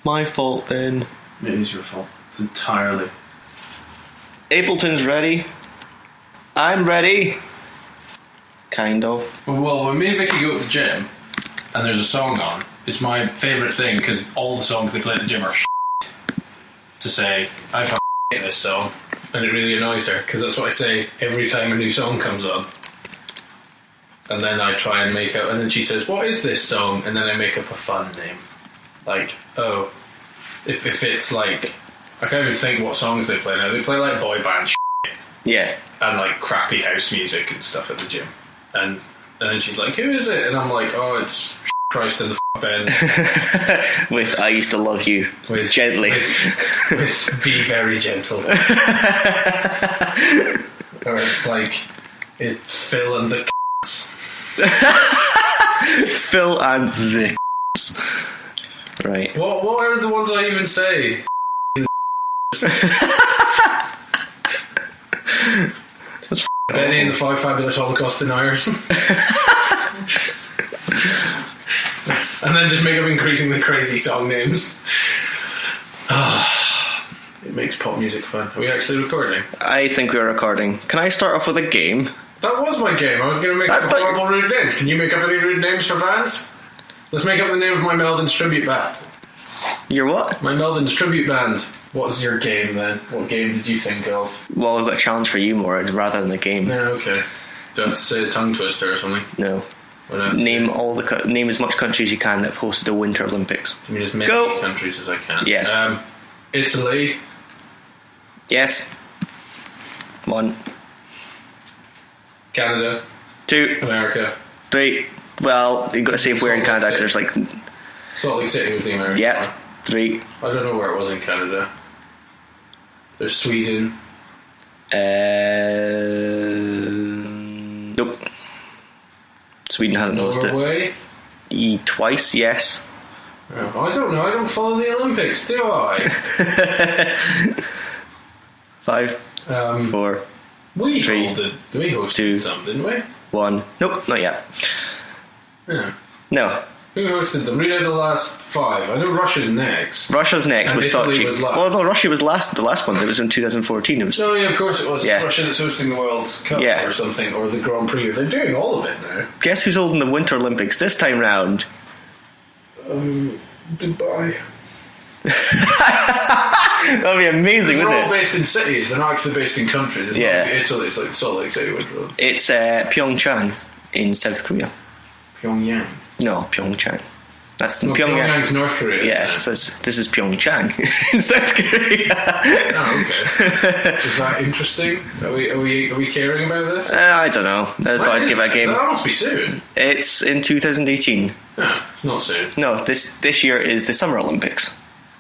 My fault then. It is your fault. It's entirely. Ableton's ready. I'm ready. Kind of. Well, when me and Vicky go to the gym and there's a song on, it's my favourite thing because all the songs they play at the gym are shit. To say, I fucking hate this song. And it really annoys her because that's what I say every time a new song comes on. And then I try and make up, and then she says, "What is this song?" And then I make up a fun name. Like, oh, if it's like, I can't even think what songs they play now. They play like boy band shit. Yeah. And like crappy house music and stuff at the gym. And then she's like, "Who is it?" And I'm like, "Oh, it's Christ in the bend." With I Used to Love You. With, gently. With Be Very Gentle. Or it's like, Phil and the Phil and the right. What are the ones I even say? That's Benny and the Five Fabulous Holocaust Deniers. And then just make up increasingly crazy song names. It makes pop music fun. Are we actually recording? I think we're recording. Can I start off with a game? That was my game. I was going to make up horrible rude names. Can you make up any rude names for bands? Let's make up the name of my Melvin's tribute band. Your what? My Melvin's tribute band. What's your game then? What game did you think of? Well, I've got a challenge for you more rather than the game. Yeah, okay. Do I have to say a tongue twister or something? No. Name name as much countries you can that have hosted the Winter Olympics. I mean, as many countries as I can. Yes. Italy. Yes. 1. Canada. 2. America. 3. Well, you've got to say where in Canada because there's like. Salt Lake City was the American. Yeah. one. 3. I don't know where it was in Canada. There's Sweden. Nope. Sweden hasn't hosted Norway. it. Twice, yes. Oh, I don't know. I don't follow the Olympics, do I? 5. 4. We 3. hosted 2. some, didn't we? 1. Nope, not yet. Yeah. No. Who hosted them? Read out the last 5. I know Russia's next. Russia's next And with Italy Sochi. was last. Well, no, Russia was the last one. It was in 2014. It was. No, yeah, of course it was. Yeah. It's Russia that's hosting the World Cup or something, or the Grand Prix. They're doing all of it now. Guess who's holding the Winter Olympics this time round? Dubai. That'd be amazing, They're wouldn't all it? based in cities. They're not actually based in countries. It's Yeah. not like Italy. It's like Salt Lake City, Winter Olympics. It's Pyeongchang in South Korea. Pyongyang. No, Pyeongchang. That's in No, Pyongyang. Pyongyang's North Korea. Yeah, so this is Pyeongchang in South Korea. Oh, okay. Is that interesting? Are we caring about this? I don't know. I thought I'd give it a game. That must be soon. It's in 2018. No, it's not soon. No, this year is the Summer Olympics,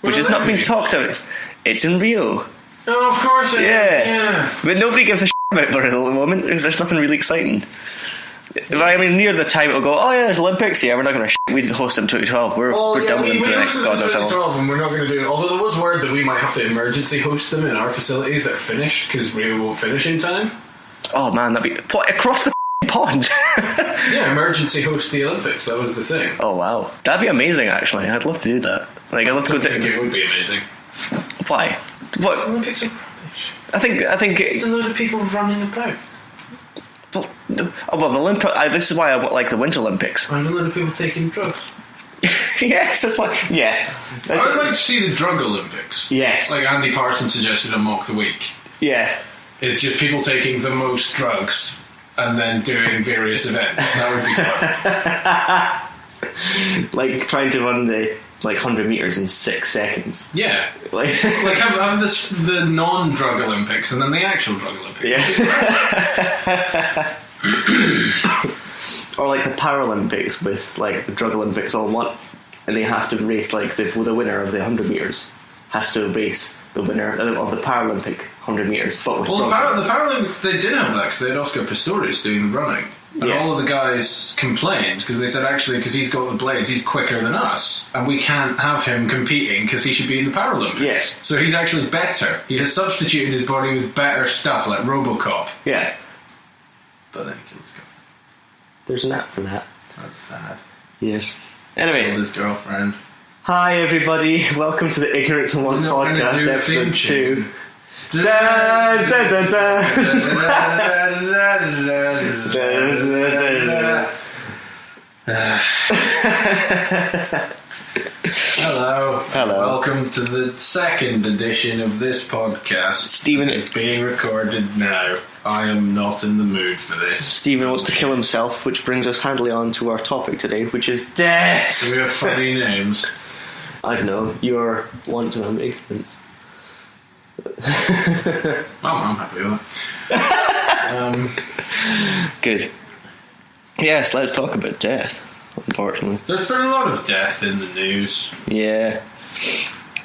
which Well, has not that been means- talked about. It's in Rio. Oh, of course it is. Yeah. But nobody gives a shit about it at the moment because there's nothing really exciting. But I mean, near the time it'll go, oh yeah, there's Olympics. Yeah, we're not going to we didn't host them 2012. We're done with them for the next God knows how long. 2012 and we're not going to do it. Although there was word that we might have to emergency host them in our facilities that are finished because Rio won't finish in time. Oh man, that'd be what across the pond. Yeah, emergency host the Olympics. That was the thing. Oh wow, that'd be amazing. Actually, I'd love to do that. Like, I'd love to go I think to. it would be amazing. Why? What? Olympics are rubbish. I think. There's a load of people running about. Well, the Olympic. This is why I like the Winter Olympics. And a load of people taking drugs. Yes, that's why. Yeah, I'd like to see the drug Olympics. Yes. Like Andy Parsons suggested on Mock the Week. yeah. It's just people taking the most drugs and then doing various events. That would be fun. Like trying to run the 100 meters in 6 seconds. Yeah. Like have this, the non-drug Olympics and then the actual drug Olympics. yeah. Or like the Paralympics with like the drug Olympics all in one, and they have to race the winner of the 100 meters has to race the winner of the Paralympic 100 meters, but with Well, drugs. the Paralympics, they did have that because they had Oscar Pistorius doing the running. And Yeah. all of the guys complained because they said, actually, because he's got the blades, he's quicker than us. And we can't have him competing because he should be in the Paralympics. Yes. So he's actually better. He has substituted his body with better stuff like Robocop. Yeah. But then he killed his girl. There's an app for that. That's sad. Yes. Killed Anyway, his girlfriend. Hi everybody, welcome to the Ignorance and One podcast, episode 2. Da, da, da, da. Hello. Hello. Welcome to the second edition of this podcast. Stephen is being recorded now. I am not in the mood for this. Stephen wants to kill himself, which brings us handily on to our topic today, which is death. Do we have funny names? I don't know, your one-to-one ignorance. I'm happy with that. Good. Yes, let's talk about death, unfortunately. There's been a lot of death in the news. Yeah.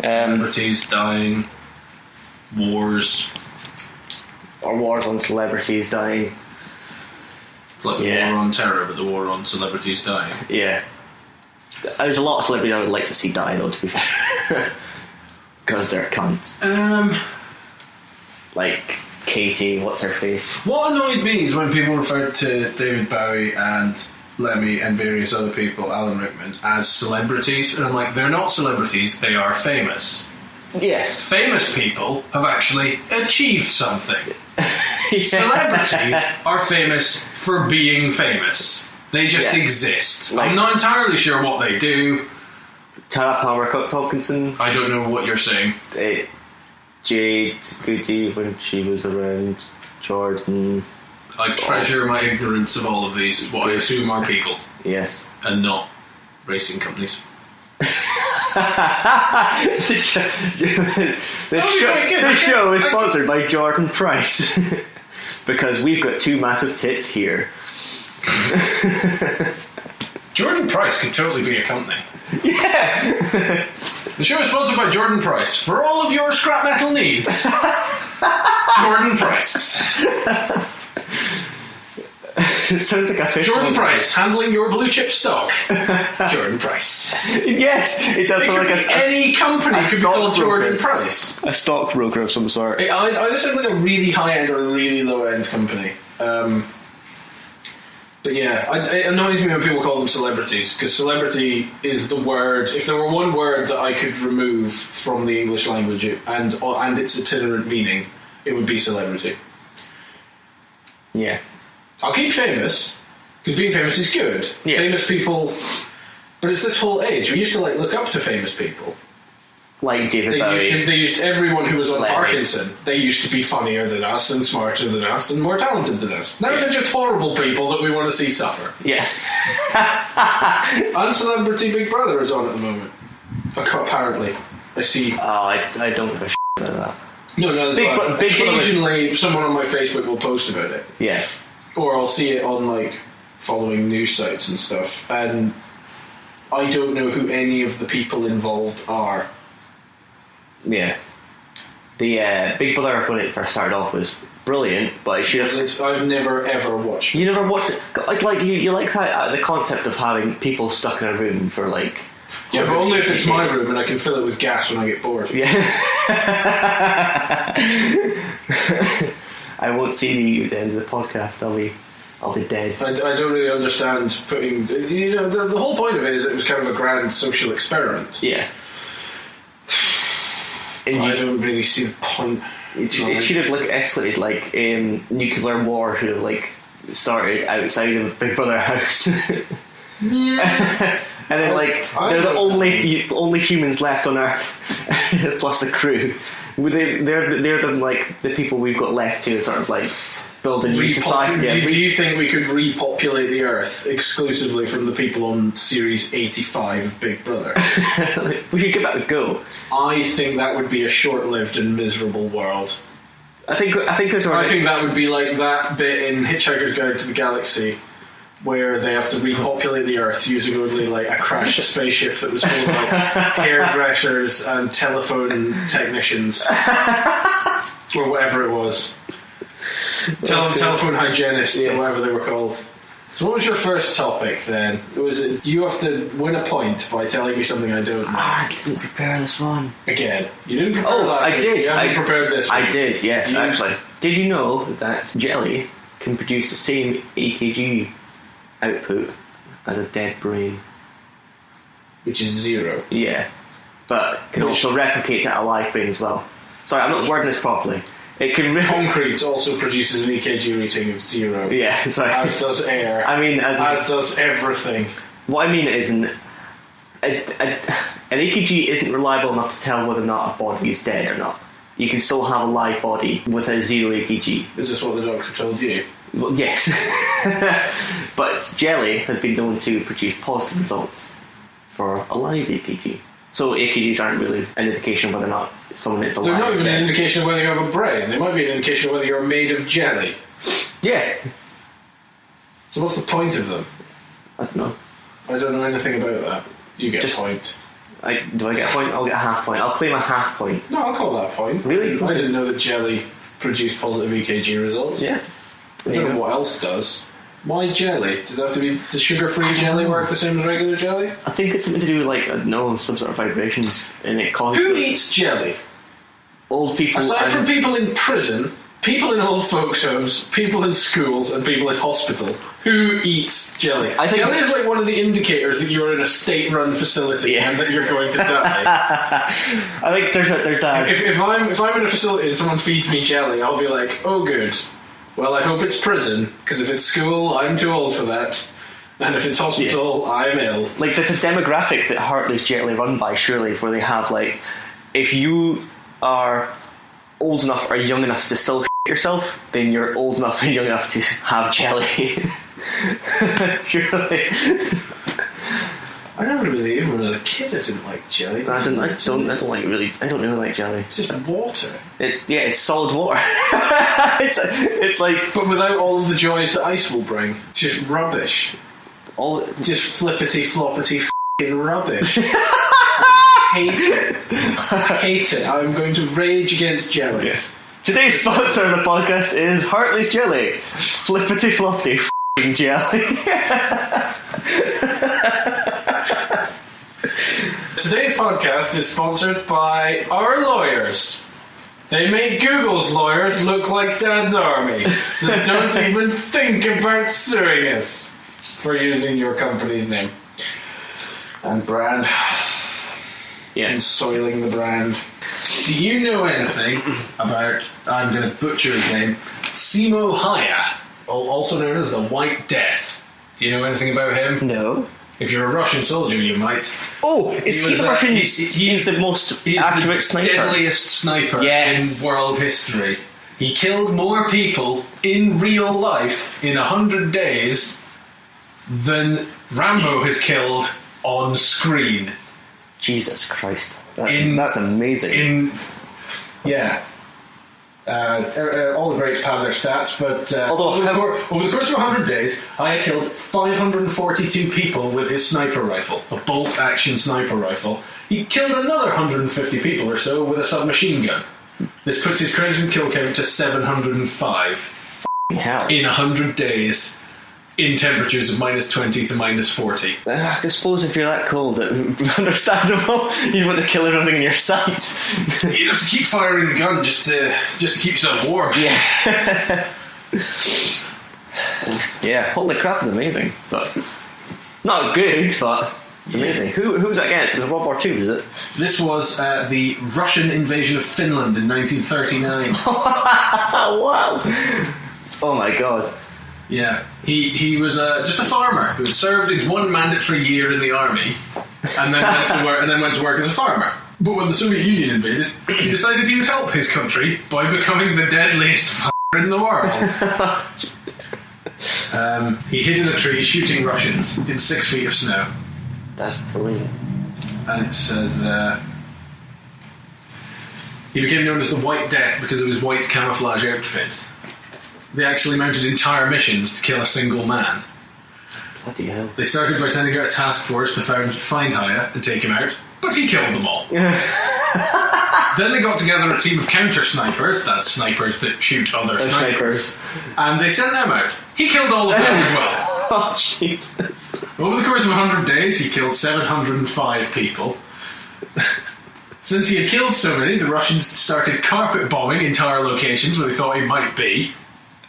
Celebrities dying. Wars. Or wars on celebrities dying. Like the war on terror, but the war on celebrities dying. Yeah. There's a lot of celebrities I would like to see die, though, to be fair. Because they're cunts. Like Katie, what's her face? What annoyed me is when people referred to David Bowie and Lemmy and various other people, Alan Rickman, as celebrities. And I'm like, they're not celebrities, they are famous. Yes. Famous people have actually achieved something. Celebrities are famous for being famous. They just exist. Like, I'm not entirely sure what they do. Tara Palmer Tompkinson. I don't know what you're saying. Jade Goody when she was around. Jordan. I treasure my ignorance of all of these, what I assume are people. Yes. And not racing companies. This show is sponsored by Jordan Price. Because we've got two massive tits here. Jordan Price could totally be a company. Yeah. The show is sponsored by Jordan Price. For all of your scrap metal needs, Jordan Price. It sounds like a fish. Jordan Price, handling your blue chip stock. Jordan Price. Yes, it does sound like any company could be called Jordan Price. A stockbroker of some sort. It either sounds like a really high end or a really low end company. But yeah, it annoys me when people call them celebrities, because celebrity is the word. If there were one word that I could remove from the English language and its itinerant meaning, it would be celebrity. Yeah. I'll keep famous, because being famous is good. Yeah. Famous people, but it's this whole age. We used to look up to famous people. Like David Bowie. They used everyone who was on Lemmy. Parkinson. They used to be funnier than us and smarter than us and more talented than us. Now they're just horrible people that we want to see suffer. Yeah. And Celebrity Big Brother is on at the moment. Apparently. I see. Oh, I don't give a shit about that. No, Big occasionally someone on my Facebook will post about it. Yeah. Or I'll see it on following news sites and stuff. And I don't know who any of the people involved are. Yeah. The Big Brother, when it first started off, was brilliant, but I've never ever watched it. You never watched it? Like you like that, the concept of having people stuck in a room for Yeah, but only if it's my room and I can fill it with gas when I get bored. Yeah. I won't see you at the end of the podcast. I'll be dead. I don't really understand putting... the whole point of it is it was kind of a grand social experiment. Yeah. I don't really see the point. It should have escalated nuclear war should have started outside of Big Brother house. Yeah. And then they're the only humans left on Earth plus the crew. They're the people we've got left to sort of build a new society. Do you think we could repopulate the Earth exclusively from the people on Series 85 of Big Brother? We should give that a go. I think that would be a short-lived and miserable world. I think that would be like that bit in Hitchhiker's Guide to the Galaxy where they have to repopulate the Earth using only a crashed spaceship that was full of hairdressers and telephone technicians or whatever it was. Telephone hygienists or whatever they were called. So what was your first topic then? You have to win a point by telling me something I don't know. I didn't prepare this one. Again, you didn't prepare last week. Did. You haven't prepared this week. I did, yes, actually. Did you know that jelly can produce the same AKG output as a dead brain? which is 0. Yeah. But can also replicate at a live brain as well. Sorry, I'm not wording this properly. It can Concrete also produces an EKG reading of 0. Yeah, sorry. As does air. I mean, as does everything. What I mean is, an EKG isn't reliable enough to tell whether or not a body is dead or not. You can still have a live body with a 0 EKG. Is this what the doctor told you? Well, yes. But jelly has been known to produce positive results for a live EKG. So EKGs aren't really an indication of whether or not someone is alive. They're not even an indication of whether you have a brain. They might be an indication of whether you're made of jelly. Yeah. So what's the point of them? I don't know. I don't know anything about that. You get Just a point. Do I get a point? I'll get a half point. I'll claim a half point. No, I'll call that a point. Really? I didn't know that jelly produced positive EKG results. Yeah. I don't know what else does. Why jelly? Does it have to be... Does sugar-free jelly work the same as regular jelly? I think it's something to do with, like, some sort of vibrations, and it causes... Who eats jelly? Old people... Aside from people in prison, people in old folks' homes, people in schools, and people in hospital, who eats jelly? I think jelly is like one of the indicators that you're in a state-run facility and that you're going to die. I think there's a... If I'm in a facility and someone feeds me jelly, I'll be like, oh good. Well, I hope it's prison, because if it's school, I'm too old for that. And if it's hospital, I'm ill. Like, there's a demographic that Hartley's generally run by, surely, where they have, like, if you are old enough or young enough to still yourself, then you're old enough and young enough to have jelly. Surely. I never really, even when I was a kid, I didn't like jelly. I don't really like jelly. It's just water. It's solid water. it's like... But without all of the joys that ice will bring. Just rubbish. Just flippity floppity f***ing rubbish. I hate it. I'm going to rage against jelly. Yes. Today's sponsor of the podcast is Hartley's Jelly. Flippity floppity f***ing jelly. Today's podcast is sponsored by our lawyers. They make Google's lawyers look like Dad's army, so don't even think about suing us for using your company's name and brand. Yes. And soiling the brand. Do you know anything about, I'm going to butcher his name, Simo Haya, also known as the White Death? Do you know anything about him? No. If you're a Russian soldier, you might. Oh, is he the Russian? He's the most accurate sniper. Deadliest sniper in world history. He killed more people in real life in 100 days than Rambo has killed on screen. Jesus Christ. That's amazing. All the greats have their stats, but over the course of 100 days, I killed 542 people with his sniper rifle, a bolt-action sniper rifle. He killed another 150 people or so with a submachine gun. This puts his credited kill count to 705. Hell. In 100 days, in temperatures of -20 to -40. I suppose if you're that cold, understandable. You want to kill everything in your sight. You have to keep firing the gun just to keep yourself warm. Yeah. Yeah. Holy crap! It's amazing, but not good. But it's amazing. Who was that against? It was World War II, was it? This was the Russian invasion of Finland in 1939. Wow! Oh my god. Yeah, he was just a farmer who had served his one mandatory year in the army, and then went to work as a farmer. But when the Soviet Union invaded, he decided he would help his country by becoming the deadliest f***er in the world. He hid in a tree shooting Russians in 6 feet of snow. That's brilliant. And it says he became known as the White Death because of his white camouflage outfit. They actually mounted entire missions to kill a single man. Bloody hell. They started by sending out a task force to find Haya and take him out, but he killed them all. Then they got together a team of counter-snipers, that's snipers that shoot other snipers, and they sent them out. He killed all of them as well. Oh, Jesus. Over the course of 100 days, he killed 705 people. Since he had killed so many, the Russians started carpet bombing entire locations where they thought he might be.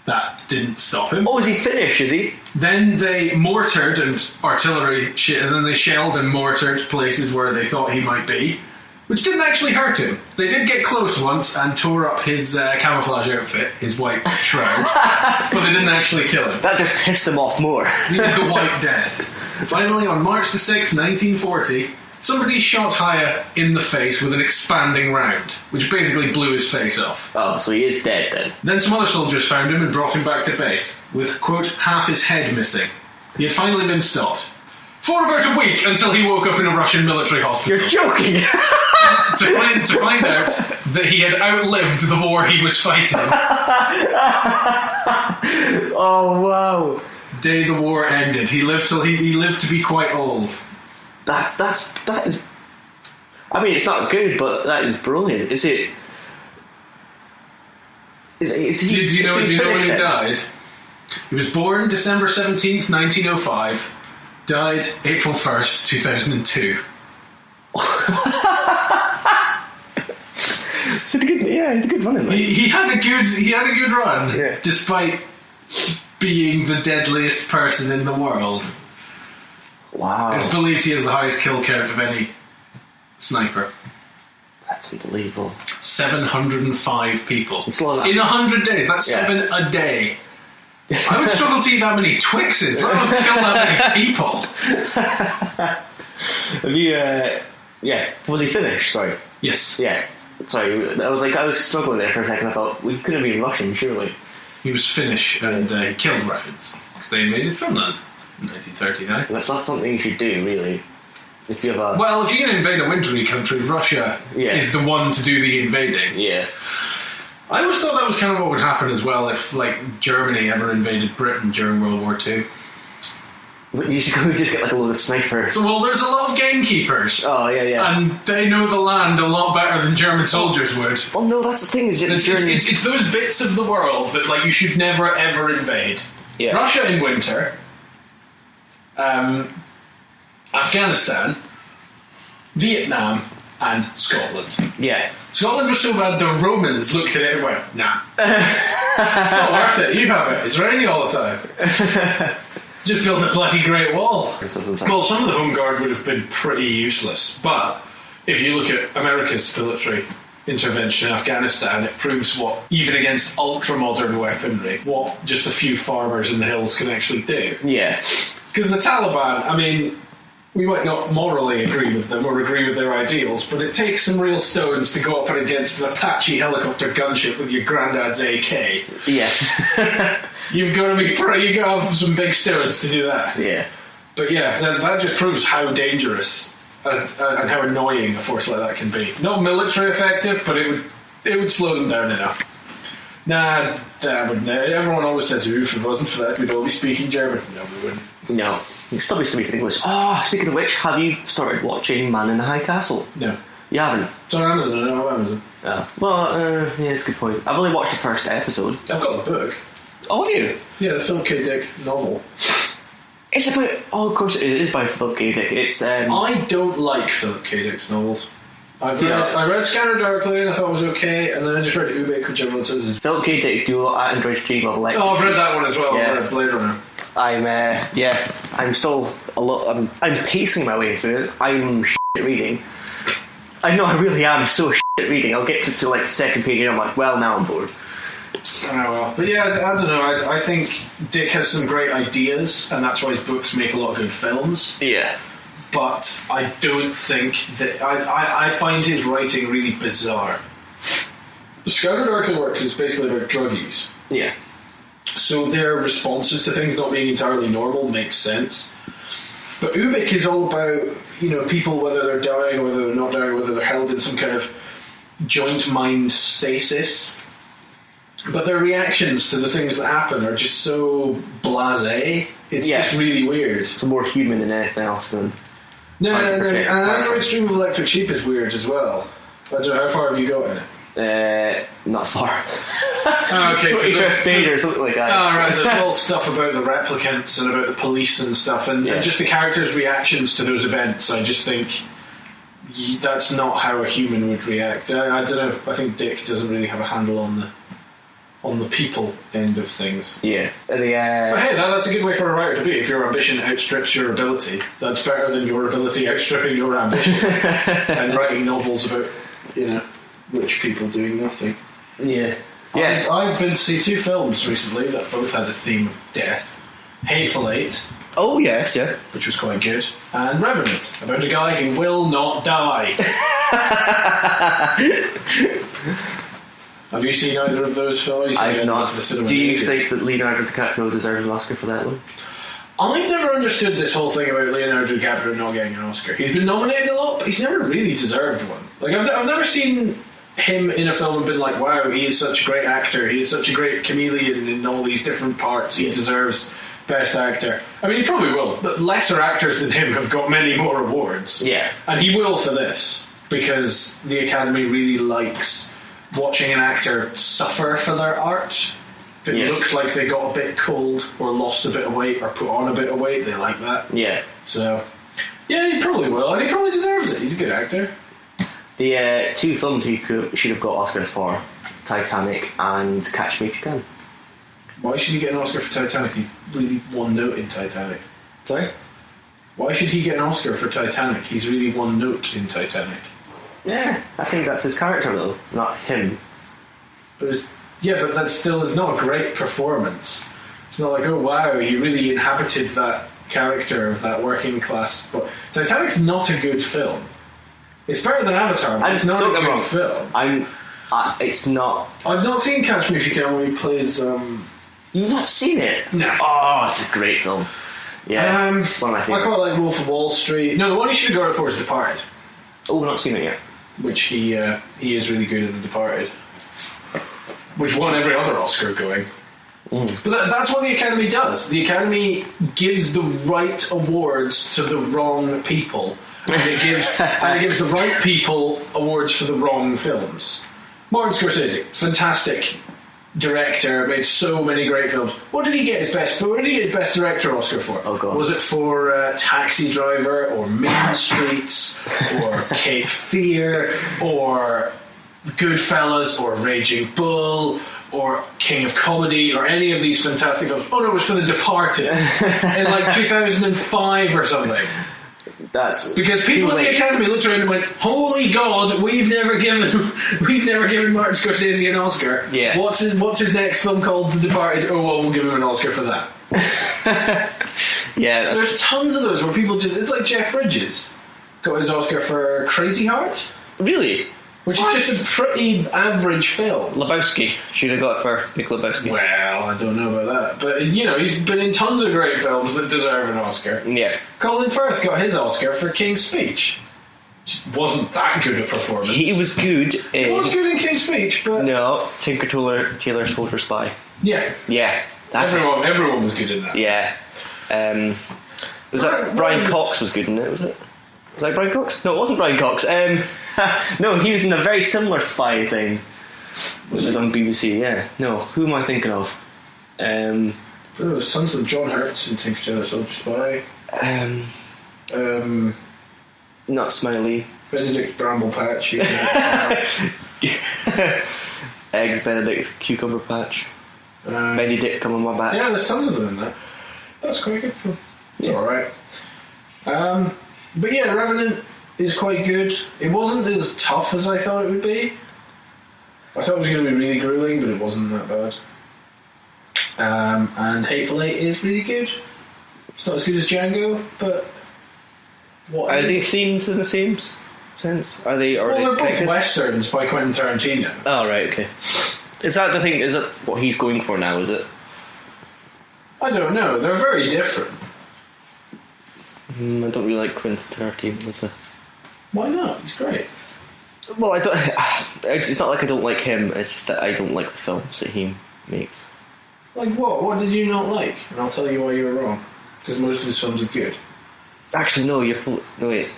That didn't stop him. Oh, is he Finnish, is he? Then they mortared and artillery and then they shelled and mortared places where they thought he might be, which didn't actually hurt him. They did get close once and tore up his camouflage outfit, his white shroud, but they didn't actually kill him. That just pissed him off more. He was the White Death. Finally, on March the 6th, 1940, somebody shot Haya in the face with an expanding round, which basically blew his face off. Oh, so he is dead then. Then some other soldiers found him and brought him back to base, with, quote, half his head missing. He had finally been stopped. For about a week, until he woke up in a Russian military hospital. You're joking! to find out that he had outlived the war he was fighting. Oh, wow. Day the war ended. He lived till he lived to be quite old. That is... I mean, it's not good, but that is brilliant. Is it... Is he... Do you know when he died? He was born December 17th, 1905. Died April 1st, 2002. It's a good, yeah, it's a good run. He had a good run, yeah. Despite being the deadliest person in the world. Wow. It's believed he has the highest kill count of any sniper. That's unbelievable. 705 people. It's a lot of- in 100 days. That's 7 a day. I would struggle to eat that many Twixes, let alone kill that many people. Have you, yeah, was he Finnish? Sorry. Yes. Yeah. Sorry, I was struggling there for a second. I thought, we couldn't have been Russian, surely. He was Finnish and he killed Russians because they invaded Finland in 1939. That's not something you should do, really. If you have a... Well, if you're going to invade a wintry country, Russia is the one to do the invading. Yeah. I always thought that was kind of what would happen as well if, like, Germany ever invaded Britain during World War II. But you should go just get like a load of snipers. Well, there's a lot of gamekeepers. Oh, yeah. And they know the land a lot better than German soldiers would. Well, no, that's the thing. Is It's those bits of the world that, like, you should never ever invade. Yeah. Russia in winter, Afghanistan, Vietnam, and Scotland. Yeah. Scotland was so bad the Romans looked at it and went, nah. It's not worth it. You have it. It's raining all the time. Just build a bloody Great Wall. Well, some of the Home Guard would have been pretty useless, but if you look at America's military intervention in Afghanistan, it proves what, even against ultra-modern weaponry, what just a few farmers in the hills can actually do. Yeah. Because the Taliban, I mean, we might not morally agree with them or agree with their ideals, but it takes some real stones to go up against an Apache helicopter gunship with your granddad's AK. Yeah. You've got to have some big stones to do that. Yeah. But yeah, that just proves how dangerous and how annoying a force like that can be. Not military effective, but it would slow them down enough. Nah, everyone always says, if it wasn't for that, we'd all be speaking German. No, we wouldn't. No. You still be speaking English. Oh, speaking of which, have you started watching Man in the High Castle? No. You haven't? It's on Amazon, I don't have Amazon. Yeah, it's a good point. I've only watched the first episode. I've got the book. Oh, have you? Yeah, the Philip K. Dick novel. It's about... Oh, of course it is by Philip K. Dick. It's... I don't like Philip K. Dick's novels. I read Scanner Darkly and I thought it was okay, and then I just read Ubik, which everyone says is... Philip K. Dick, do Android Stream of Electric. Oh, I've read that one as well. Yeah. I read Blade Runner. I'm still a lot... I'm pacing my way through it. I'm shit at reading. I know, I really am so shit at reading. I'll get to like the second page and I'm like, well, now I'm bored. Oh, well. But yeah, I don't know. I think Dick has some great ideas, and that's why his books make a lot of good films. Yeah. But I don't think that... I find his writing really bizarre. Scanner Darkly works is basically about druggies. Yeah. So their responses to things not being entirely normal makes sense. But Ubik is all about, people, whether they're dying, whether they're not dying, whether they're held in some kind of joint mind stasis. But their reactions to the things that happen are just so blasé. It's just really weird. It's more human than anything else than... No, and Android Stream of Electric Sheep is weird as well. I don't know, how far have you got in it? Not far. Okay, 25th page or something like that. Oh, right, there's all stuff about the replicants and about the police and stuff, and just the characters' reactions to those events. I just think that's not how a human would react. I don't know, I think Dick doesn't really have a handle on on the people end of things. Yeah. But hey, that's a good way for a writer to be. If your ambition outstrips your ability, that's better than your ability outstripping your ambition. And writing novels about, rich people doing nothing. Yeah. Yes. I've been to see 2 films recently that both had a theme of death. Hateful Eight. Oh, yes, yeah. Which was quite good. And Revenant, about a guy who will not die. Have you seen either of those films? I've not. Do you think that Leonardo DiCaprio deserves an Oscar for that one? I've never understood this whole thing about Leonardo DiCaprio not getting an Oscar. He's been nominated a lot, but he's never really deserved one. Like, I've never seen him in a film and been like, wow, he is such a great actor, he is such a great chameleon in all these different parts, he deserves Best Actor. I mean, he probably will, but lesser actors than him have got many more awards. Yeah. And he will for this, because the Academy really likes watching an actor suffer for their art. If it looks like they got a bit cold, or lost a bit of weight, or put on a bit of weight, they like that. Yeah. So, yeah, he probably will, and he probably deserves it. He's a good actor. The 2 films he should have got Oscars for, Titanic and Catch Me If You Can. Why should he get an Oscar for Titanic? He's really one note in Titanic. Sorry? Why should he get an Oscar for Titanic? He's really one note in Titanic. Yeah, I think that's his character though, not him. But that still is not a great performance. It's not like, oh wow, he really inhabited that character of that working class. But Titanic's not a good film. It's better than Avatar, but it's not a good film. It's not. I've not seen Catch Me If You Can when he plays. You've not seen it? No. Oh, it's a great film. Yeah, one of my favourites. I quite like Wolf of Wall Street. No, the one he should have got it for is Departed. Oh, we've not seen it yet. Which he is really good at The Departed. Which won every other Oscar going. But that's what the Academy does. The Academy gives the right awards to the wrong people. And it gives the right people awards for the wrong films. Martin Scorsese, fantastic director, made so many great films. What did he get his best director Oscar for? Oh God. Was it for Taxi Driver or Mean Streets or Cape Fear or Goodfellas or Raging Bull or King of Comedy or any of these fantastic films? Oh no, it was for The Departed in like 2005 or something. That's because people at the Academy looked around and went, "Holy God, we've never given Martin Scorsese an Oscar. Yeah. What's his next film called? The Departed. Oh well, we'll give him an Oscar for that." Yeah, there's tons of those where people it's like Jeff Bridges got his Oscar for Crazy Heart. Really? Which is just a pretty average film. Lebowski should have got it for Big Lebowski. Well, I don't know about that, but he's been in tons of great films that deserve an Oscar. Yeah. Colin Firth got his Oscar for King's Speech. Just wasn't that good a performance. He was good. He was good in King's Speech, but no, Tinker Tailor Soldier Spy. Yeah. Yeah. Everyone was good in that. Yeah. Was that Brian Cox was good in it? Was it? Was that Brian Cox? No, it wasn't Brian Cox. No, he was in a very similar spy thing. Was it on BBC? Yeah. No, who am I thinking of? There's tons of John Hurts in Tinker Tailor Soldier Spy. Not Smiley. Benedict Bramble Patch. Eggs Benedict Cucumber Patch. Benedict Come On My Back. Yeah, there's tons of them in that. That's quite good film. It's alright. But yeah, Revenant is quite good. It wasn't as tough as I thought it would be. I thought it was going to be really grueling, but it wasn't that bad. And Hateful Eight is really good. It's not as good as Django, but are they themed in the same sense? Are they? They're both westerns by Quentin Tarantino. Oh right, okay. Is that the thing? Is it what he's going for now? Is it? I don't know. They're very different. I don't really like Quentin Tarantino. Why not? He's great. Well, I don't. It's not like I don't like him. It's just that I don't like the films that he makes. Like what? What did you not like? And I'll tell you why you were wrong. Because most of his films are good. Actually, no. No, wait.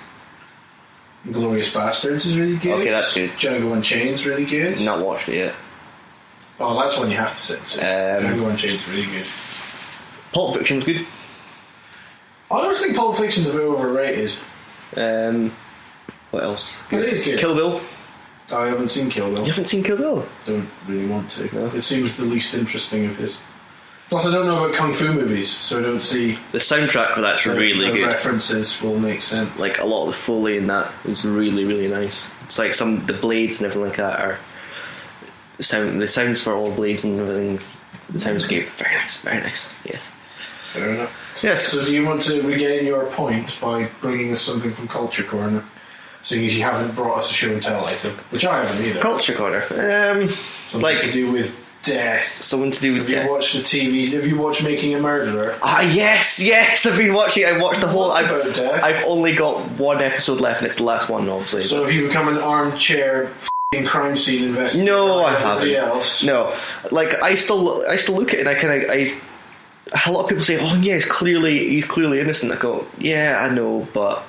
Glorious Bastards is really good. Okay, that's good. Django Unchained's really good. Not watched it yet. Oh, that's one you have to sit. Django Unchained's really good. Pulp Fiction's good. I always think Pulp Fiction's a bit overrated. What else? It is good. Kill Bill. I haven't seen Kill Bill. You haven't seen Kill Bill? Don't really want to. No. It seems the least interesting of his. Plus, I don't know about kung fu movies, so I don't see... The soundtrack for that's really the good. references will make sense. Like, a lot of the Foley in that is really, really nice. It's like the blades and everything like that are... The sounds for all blades and everything, the soundscape, very nice, very nice, yes. Fair enough. Yes. So do you want to regain your point by bringing us something from Culture Corner? Seeing as you haven't brought us a show and tell item, which I haven't either. Culture Corner. Something like to do with death. Something to do with Have death. you watched the TV? Have you watched Making a Murderer? Ah, yes, I've been watching. I watched the whole. What's about death? I've only got one episode left, and it's the last one, obviously. So have you become an armchair f***ing crime scene investigator? No, I like everybody haven't. Else? No, like I still look at it, and a lot of people say, "Oh, yeah, he's clearly innocent." I go, "Yeah, I know, but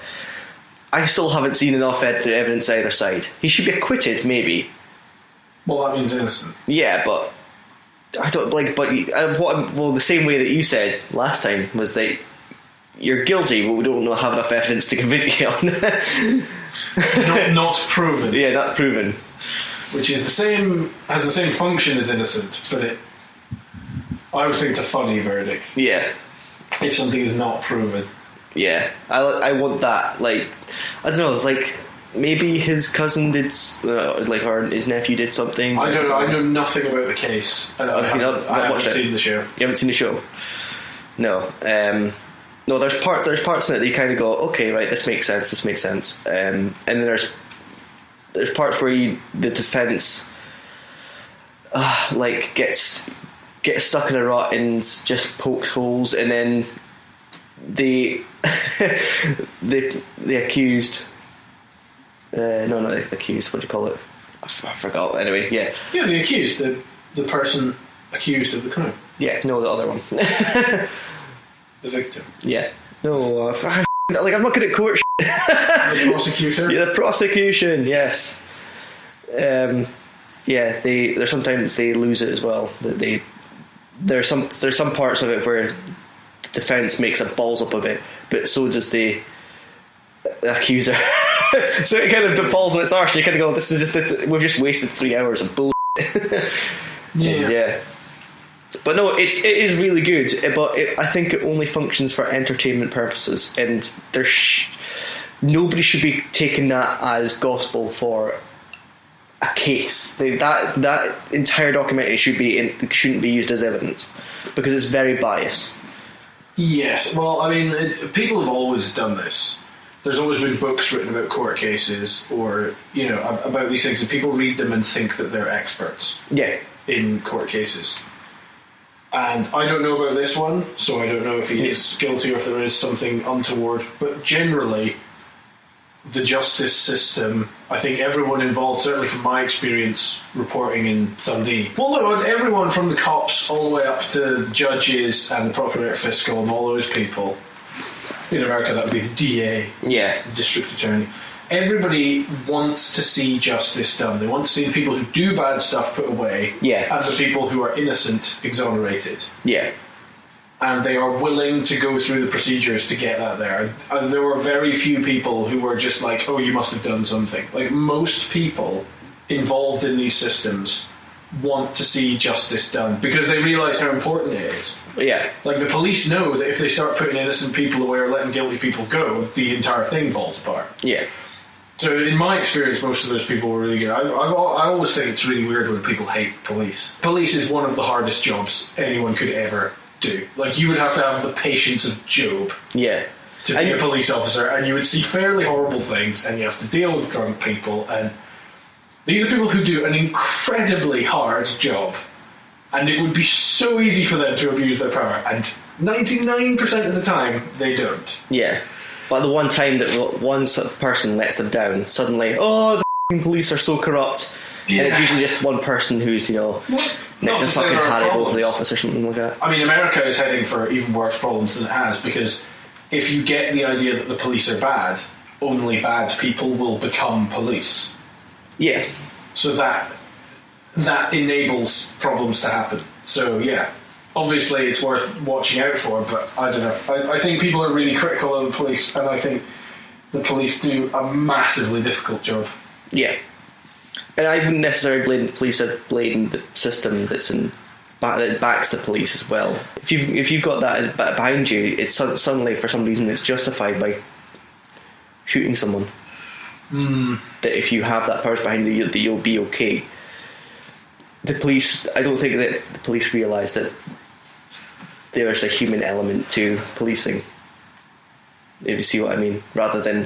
I still haven't seen enough evidence either side. He should be acquitted, maybe." Well, that means innocent. Yeah, but I don't like. But the same way that you said last time was that you're guilty, but we don't have enough evidence to convict you on. not proven. Yeah, not proven. Which is has the same function as innocent, but I would think it's a funny verdict Yeah, if something is not proven. yeah. I want that. Like, I don't know. Like, maybe his cousin did, or his nephew did something. I don't know. I know nothing about the case. And I haven't seen the show. You haven't seen the show? No. No. There's parts in it that you kind of go, okay, right, this makes sense. And then there's parts where the defense gets stuck in a rut and just pokes holes, and then the accused. No, not the accused. What do you call it? I forgot. Anyway, yeah. Yeah, the accused, the person accused of the crime. Yeah, no, the other one. The victim. Yeah. No, I'm not good at court. The prosecutor. Yeah, the prosecution. Yes. Yeah, sometimes they lose it as well. There's some parts of it where the defense makes a balls up of it, but so does the accuser. So it kind of falls on its arse. You kind of go, we've just wasted 3 hours of bull. Yeah. But no, it is really good. But I think it only functions for entertainment purposes, and nobody should be taking that as gospel for a case. That entire documentary shouldn't be used as evidence because it's very biased. Yes, well, I mean, people have always done this. There's always been books written about court cases or, about these things, and people read them and think that they're experts in court cases. And I don't know about this one, so I don't know if he is guilty or if there is something untoward. But generally, the justice system, I think everyone involved, certainly from my experience reporting in Dundee, well, no, everyone from the cops all the way up to the judges and the procurator fiscal and all those people. In America, that would be the DA, the district attorney. Everybody wants to see justice done. They want to see the people who do bad stuff put away, and the people who are innocent exonerated. Yeah. And they are willing to go through the procedures to get that there. There were very few people who were just like, oh, you must have done something. Like, most people involved in these systems want to see justice done because they realise how important it is. Yeah. Like, the police know that if they start putting innocent people away or letting guilty people go, the entire thing falls apart. Yeah. So in my experience, most of those people were really good. I always think it's really weird when people hate police. Police is one of the hardest jobs anyone could ever do. Like, you would have to have the patience of Job to be a police officer, and you would see fairly horrible things, and you have to deal with drunk people, and these are people who do an incredibly hard job, and it would be so easy for them to abuse their power, and 99% of the time, they don't. Yeah. But the one time that one person lets them down, suddenly, the police are so corrupt. Yeah. And it's usually just one person who's, nicked a fucking Haribo for the office or something like that. I mean, America is heading for even worse problems than it has, because if you get the idea that the police are bad, only bad people will become police. Yeah. So that enables problems to happen. So, yeah. Obviously, it's worth watching out for, but I don't know. I think people are really critical of the police, and I think the police do a massively difficult job. Yeah. And I wouldn't necessarily blame the police. I'd blame the system that backs the police as well. If you've got that behind you, it's suddenly for some reason it's justified by shooting someone. That if you have that person behind you, that you'll be okay. The police, I don't think that the police realise that there's a human element to policing. If you see what I mean, rather than.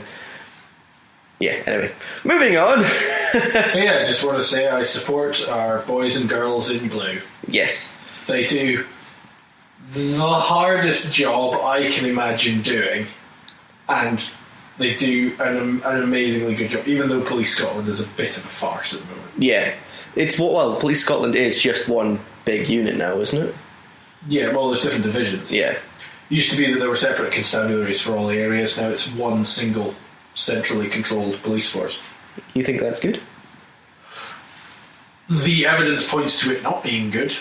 Yeah, anyway. Moving on. Yeah, I just want to say I support our boys and girls in blue. Yes. They do the hardest job I can imagine doing, and they do an amazingly good job, even though Police Scotland is a bit of a farce at the moment. Yeah. Police Scotland is just one big unit now, isn't it? Yeah, well, there's different divisions. Yeah. It used to be that there were separate constabularies for all the areas, now it's one single centrally controlled police force. You think that's good? The evidence points to it not being good.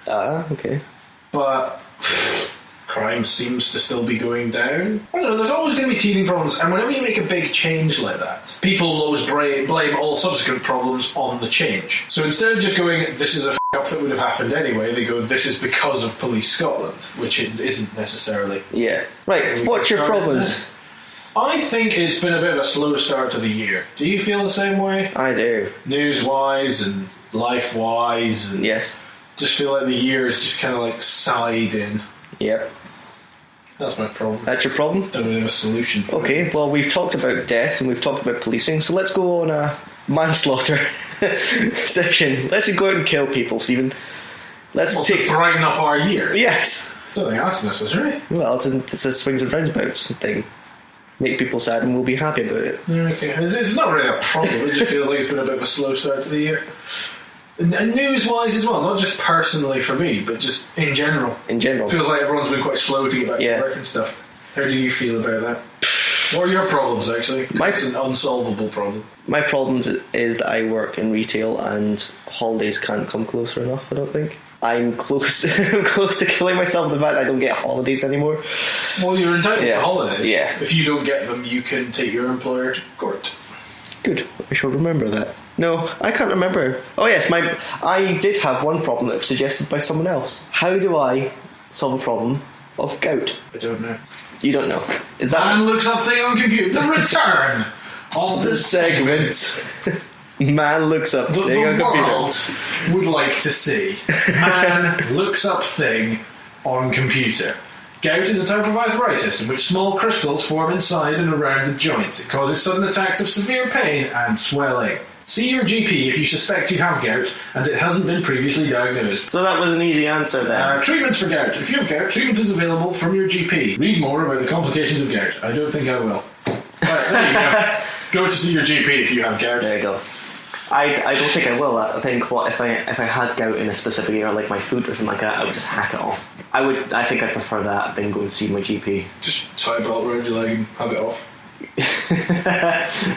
Ah, okay. But crime seems to still be going down. I don't know, there's always going to be teething problems, and whenever you make a big change like that, people will always blame all subsequent problems on the change. So instead of just going, this is a up that would have happened anyway, they go, this is because of Police Scotland, which it isn't necessarily. Yeah. Right, what's your problems? I think it's been a bit of a slow start to the year. Do you feel the same way? I do. News-wise and life-wise. And yes. Just feel like the year is just kind of like sighed in. Yep. That's my problem. That's your problem? Don't really have a solution for it. Well, we've talked about death and we've talked about policing, so let's go on a manslaughter section. Let's go out and kill people, Stephen. To brighten up our year? Yes. I don't think that's necessary. Well, it's a swings and roundabouts thing. Make people sad and we'll be happy about it. Okay. It's not really a problem, it just feels like it's been a bit of a slow start to the year. And news-wise as well, not just personally for me, but just in general. In general. Feels like everyone's been quite slow to get back to work and stuff. How do you feel about that? What are your problems, actually? It's an unsolvable problem. My problem is that I work in retail and holidays can't come closer enough, I don't think. I'm close to killing myself with the fact that I don't get holidays anymore. Well, you're entitled to holidays. Yeah. If you don't get them, you can take your employer to court. Good. I should remember that. No, I can't remember. Oh yes, I did have one problem that was suggested by someone else. How do I solve a problem of gout? I don't know. You don't know. Is that Man looks up thing on computer. The return of the segment. Man looks up thing on computer. The world would like to see. Man looks up thing on computer. Gout is a type of arthritis in which small crystals form inside and around the joints. It causes sudden attacks of severe pain and swelling. See your GP if you suspect you have gout and it hasn't been previously diagnosed. So that was an easy answer then. Treatments for gout. If you have gout, treatment is available from your GP. Read more about the complications of gout. I don't think I will. Right, there you go. Go to see your GP if you have gout. There you go. I don't think I will. I think if I had gout in a specific area, like my foot or something like that, I would just hack it off. I think I'd prefer that than go and see my GP. Just tie a belt around your leg and have it off.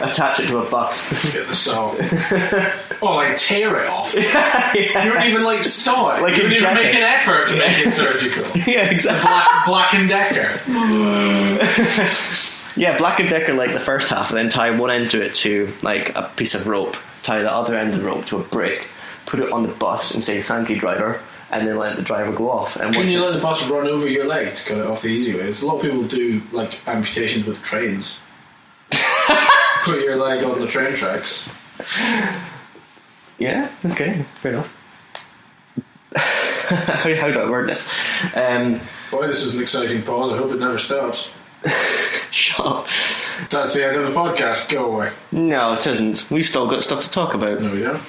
Attach it to a bus. Get the saw. Oh, like tear it off. Yeah. You wouldn't even saw it. You wouldn't even make an effort to make it surgical. Yeah, exactly. Black and Decker. Yeah, Black and Decker the first half, and then tie one end to it to a piece of rope. Tie the other end of the rope to a brick. Put it on the bus and say "Thank you, driver." And then let the driver go off. And can you let the bus run over your leg to cut it off the easy way? A lot of people do amputations with trains. Put your leg on the train tracks. Yeah, okay, fair enough. How do I word this? Boy, this is an exciting pause. I hope it never stops. Shut up. That's the end of the podcast. Go away. No, it isn't. We've still got stuff to talk about. No, we don't.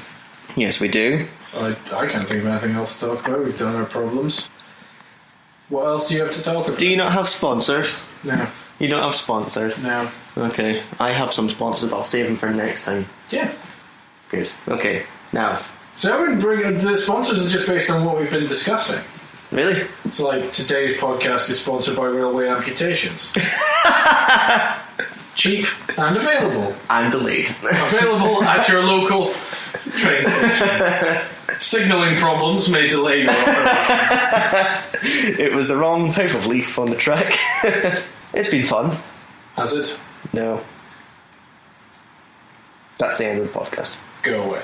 Yes, we do. I can't think of anything else to talk about. We've done our problems. What else do you have to talk about? Do you not have sponsors? No. You don't have sponsors? No. Okay. I have some sponsors, but I'll save them for next time. Yeah. Good. Okay. Now. So I would bring the sponsors are just based on what we've been discussing. Really? It's today's podcast is sponsored by Railway Amputations. Cheap and available. And delayed. Available at your local train station. Signalling problems may delay your operation. It was the wrong type of leaf on the track. It's been fun. Has it? No. That's the end of the podcast. Go away.